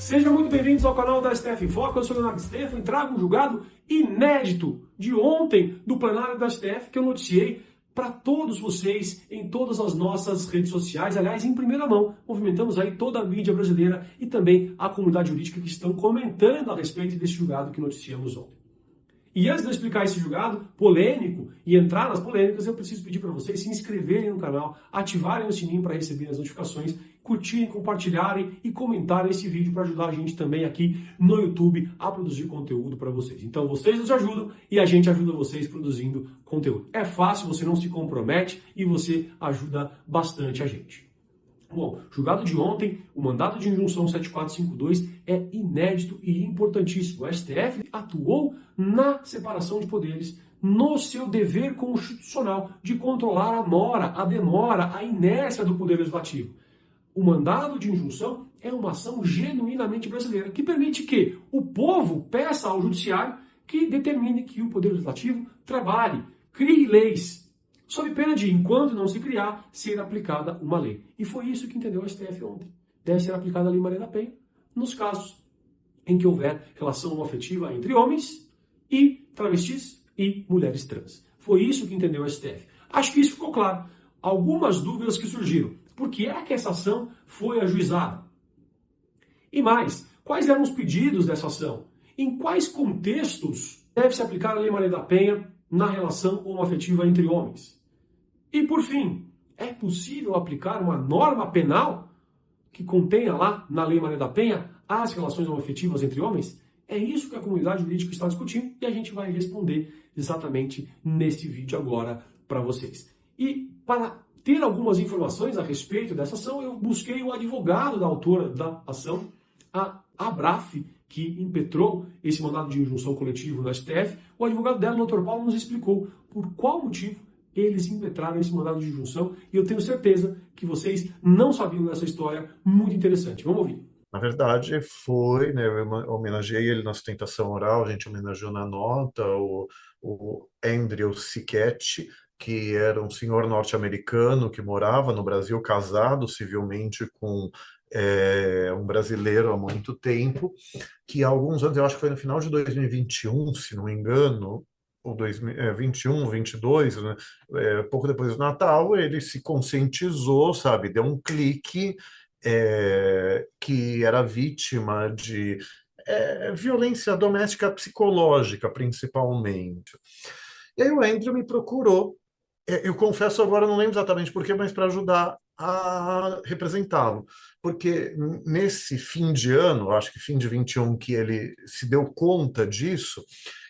Sejam muito bem-vindos ao canal da STF em Foco. Eu sou o Leonardo Stefan e trago um julgado inédito de ontem do plenário da STF que eu noticiei para todos vocês em todas as nossas redes sociais. Aliás, em primeira mão, movimentamos aí toda a mídia brasileira e também a comunidade jurídica que estão comentando a respeito desse julgado que noticiamos ontem. E antes de eu explicar esse julgado polêmico e entrar nas polêmicas, eu preciso pedir para vocês se inscreverem no canal, ativarem o sininho para receber as notificações, curtirem, compartilharem e comentarem esse vídeo para ajudar a gente também aqui no YouTube a produzir conteúdo para vocês. Então vocês nos ajudam e a gente ajuda vocês produzindo conteúdo. É fácil, você não se compromete e você ajuda bastante a gente. Bom, julgado de ontem, o mandado de injunção 7452 é inédito e importantíssimo. O STF atuou na separação de poderes, no seu dever constitucional de controlar a mora, a demora, a inércia do Poder Legislativo. O mandado de injunção é uma ação genuinamente brasileira, que permite que o povo peça ao judiciário que determine que o Poder Legislativo trabalhe, crie leis, sob pena de, enquanto não se criar, ser aplicada uma lei. E foi isso que entendeu o STF ontem. Deve ser aplicada a Lei Maria da Penha nos casos em que houver relação homoafetiva entre homens e travestis e mulheres trans. Foi isso que entendeu o STF. Acho que isso ficou claro. Algumas dúvidas que surgiram. Por que é que essa ação foi ajuizada? E mais, quais eram os pedidos dessa ação? Em quais contextos deve se aplicar a Lei Maria da Penha na relação homoafetiva entre homens? E por fim, é possível aplicar uma norma penal que contenha lá na Lei Maria da Penha as relações homoafetivas entre homens? É isso que a comunidade jurídica está discutindo e a gente vai responder exatamente nesse vídeo agora para vocês. E para ter algumas informações a respeito dessa ação, eu busquei o advogado da autora da ação, a Abraf, que impetrou esse mandado de injunção coletivo no STF. O advogado dela, o Dr. Paulo, nos explicou por qual motivo eles impetraram esse mandado de injunção e eu tenho certeza que vocês não sabiam dessa história muito interessante. Vamos ouvir. Na verdade, foi, né, eu homenageei ele na sustentação oral, a gente homenageou na nota o Andrew Sicchetti, que era um senhor norte-americano que morava no Brasil, casado civilmente com um brasileiro há muito tempo, que há alguns anos, eu acho que foi no final de 2021, se não me engano, ou 2021, 22, né, pouco depois do Natal, ele se conscientizou, sabe, deu um clique, que era vítima de violência doméstica psicológica, principalmente. E aí o Andrew me procurou. Eu confesso agora, não lembro exatamente por quê, mas para ajudar a representá-lo. Porque nesse fim de ano, acho que fim de 21, que ele se deu conta disso,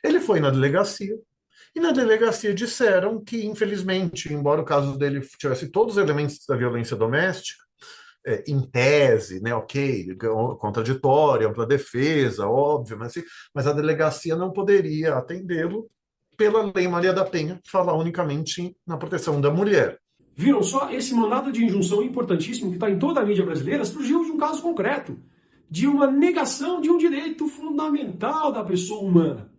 ele foi na delegacia, e na delegacia disseram que, infelizmente, embora o caso dele tivesse todos os elementos da violência doméstica, em tese, né, ok, contraditória, ampla defesa, óbvio, mas a delegacia não poderia atendê-lo pela Lei Maria da Penha, que fala unicamente na proteção da mulher. Viram só? Esse mandado de injunção importantíssimo que está em toda a mídia brasileira surgiu de um caso concreto, de uma negação de um direito fundamental da pessoa humana.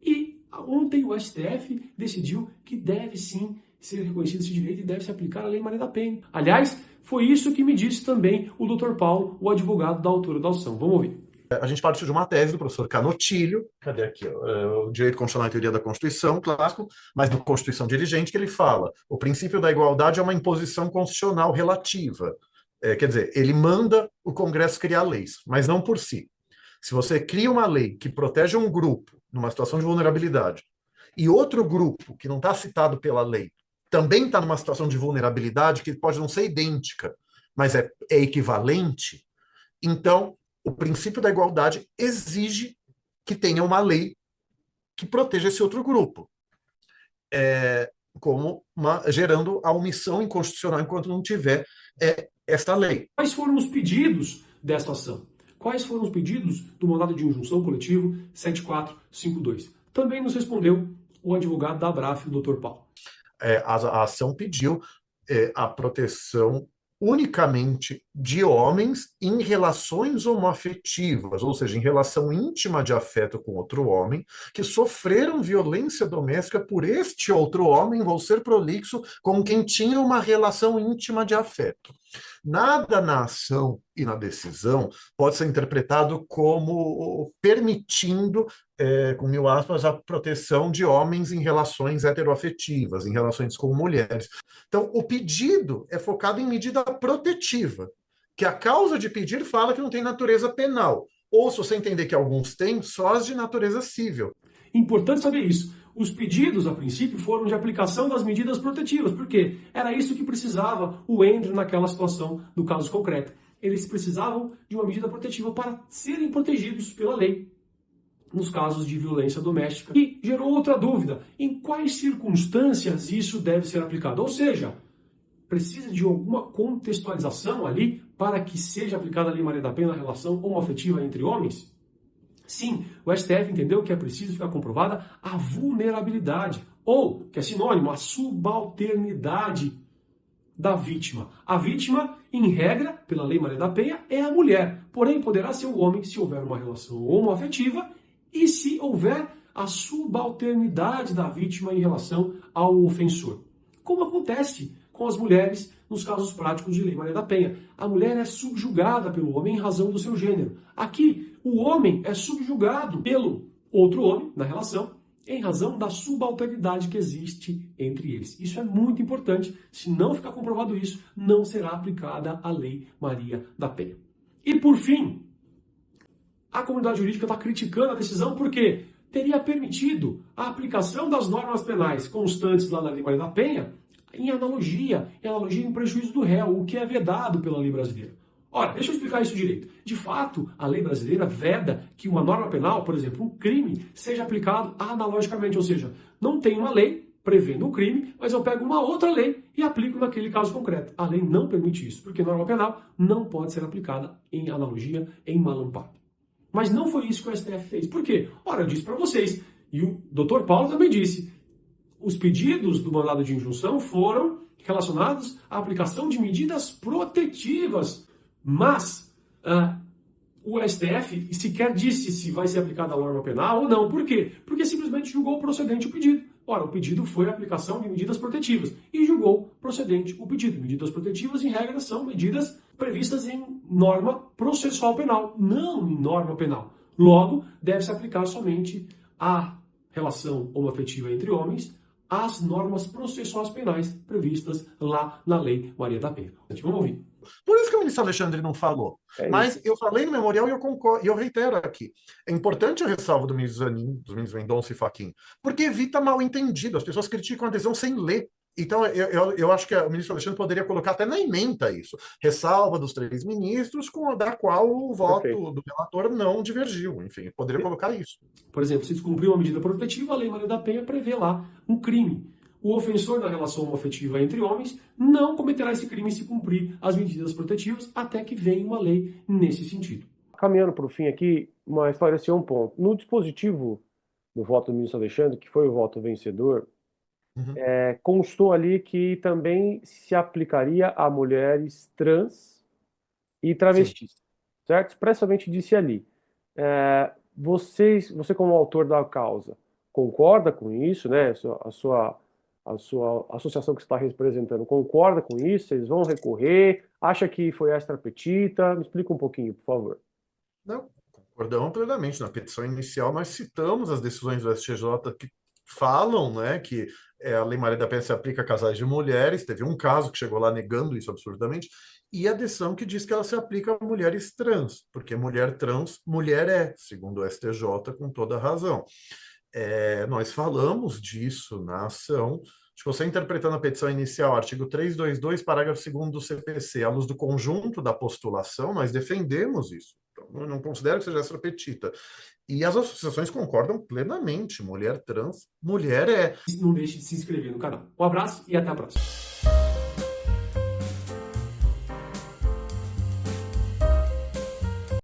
E ontem o STF decidiu que deve sim ser reconhecido esse direito e deve se aplicar a Lei Maria da Penha. Aliás, foi isso que me disse também o Dr. Paulo, o advogado da autora da ação. Vamos ouvir. A gente partiu de uma tese do professor Canotilho, cadê aqui? O Direito Constitucional e Teoria da Constituição, clássico, mas do Constituição Dirigente, que ele fala: o princípio da igualdade é uma imposição constitucional relativa. Quer dizer, ele manda o Congresso criar leis, mas não por si. Se você cria uma lei que protege um grupo numa situação de vulnerabilidade e outro grupo, que não está citado pela lei, também está numa situação de vulnerabilidade que pode não ser idêntica, mas é equivalente, então o princípio da igualdade exige que tenha uma lei que proteja esse outro grupo, gerando a omissão inconstitucional enquanto não tiver esta lei. Quais foram os pedidos dessa ação? Quais foram os pedidos do mandado de injunção coletivo 7452? Também nos respondeu o advogado da Abraf, o Dr. Paulo. A ação pediu a proteção unicamente de homens em relações homoafetivas, ou seja, em relação íntima de afeto com outro homem, que sofreram violência doméstica por este outro homem, vou ser prolixo, com quem tinha uma relação íntima de afeto. Nada na ação e na decisão pode ser interpretado como permitindo, com mil aspas, a proteção de homens em relações heteroafetivas, em relações com mulheres. Então, o pedido é focado em medida protetiva, que a causa de pedir fala que não tem natureza penal. Ou, se você entender que alguns têm, só as de natureza civil. Importante saber isso. Os pedidos, a princípio, foram de aplicação das medidas protetivas, porque era isso que precisava o Andrew naquela situação do caso concreto. Eles precisavam de uma medida protetiva para serem protegidos pela lei nos casos de violência doméstica. E gerou outra dúvida: em quais circunstâncias isso deve ser aplicado? Ou seja, precisa de alguma contextualização ali para que seja aplicada a Lei Maria da Penha na relação homoafetiva entre homens? Sim, o STF entendeu que é preciso ficar comprovada a vulnerabilidade, ou, que é sinônimo, a subalternidade da vítima. A vítima, em regra, pela Lei Maria da Penha, é a mulher, porém poderá ser o homem se houver uma relação homoafetiva e se houver a subalternidade da vítima em relação ao ofensor. Como acontece com as mulheres nos casos práticos de Lei Maria da Penha. A mulher é subjugada pelo homem em razão do seu gênero. Aqui, o homem é subjugado pelo outro homem na relação em razão da subalternidade que existe entre eles. Isso é muito importante. Se não ficar comprovado isso, não será aplicada a Lei Maria da Penha. E por fim, a comunidade jurídica está criticando a decisão porque teria permitido a aplicação das normas penais constantes lá na Lei Maria da Penha em analogia em prejuízo do réu, o que é vedado pela lei brasileira. Ora, deixa eu explicar isso direito. De fato, a lei brasileira veda que uma norma penal, por exemplo, um crime, seja aplicado analogicamente, ou seja, não tem uma lei prevendo um crime, mas eu pego uma outra lei e aplico naquele caso concreto. A lei não permite isso, porque a norma penal não pode ser aplicada em analogia, em malampado. Mas não foi isso que o STF fez. Por quê? Ora, eu disse para vocês, e o Dr. Paulo também disse, os pedidos do mandado de injunção foram relacionados à aplicação de medidas protetivas, mas o STF sequer disse se vai ser aplicada a norma penal ou não. Por quê? Porque simplesmente julgou procedente o pedido. Ora, o pedido foi a aplicação de medidas protetivas e julgou procedente o pedido. Medidas protetivas, em regra, são medidas previstas em norma processual penal, não em norma penal. Logo, deve-se aplicar somente a relação homoafetiva entre homens, as normas processuais penais previstas lá na Lei Maria da Penha. Vamos ouvir. Por isso que o ministro Alexandre não falou. Mas eu falei no memorial e eu concordo, e eu reitero aqui. É importante a ressalva do ministro Zanin, dos ministros Mendonça e Fachin, porque evita mal entendido. As pessoas criticam a adesão sem ler. Então, eu acho que o ministro Alexandre poderia colocar até na ementa isso. Ressalva dos 3 ministros, da qual o voto do relator não divergiu. Enfim, poderia colocar isso. Por exemplo, se descumprir uma medida protetiva, a Lei Maria da Penha prevê lá um crime. O ofensor da relação homoafetiva entre homens não cometerá esse crime se cumprir as medidas protetivas, até que venha uma lei nesse sentido. Caminhando para o fim aqui, mas esclarecer um ponto. No dispositivo do voto do ministro Alexandre, que foi o voto vencedor, constou ali que também se aplicaria a mulheres trans e travestis, certo? Expressamente disse ali. Você como autor da causa, concorda com isso, né? A sua associação que você está representando concorda com isso? Vocês vão recorrer? Acha que foi extra petita? Me explica um pouquinho, por favor. Não, concordamos plenamente. Na petição inicial, nós citamos as decisões do STJ que falam, né, que a Lei Maria da Penha se aplica a casais de mulheres. Teve um caso que chegou lá negando isso absurdamente. E a decisão que diz que ela se aplica a mulheres trans, porque mulher trans, mulher é, segundo o STJ, com toda razão. Nós falamos disso na ação. Se você interpretando a petição inicial, artigo 322, parágrafo 2º do CPC, à luz do conjunto da postulação, nós defendemos isso. Então, não considero que seja extra petita. E as associações concordam plenamente. Mulher trans, mulher é. Não deixe de se inscrever no canal. Um abraço e até a próxima.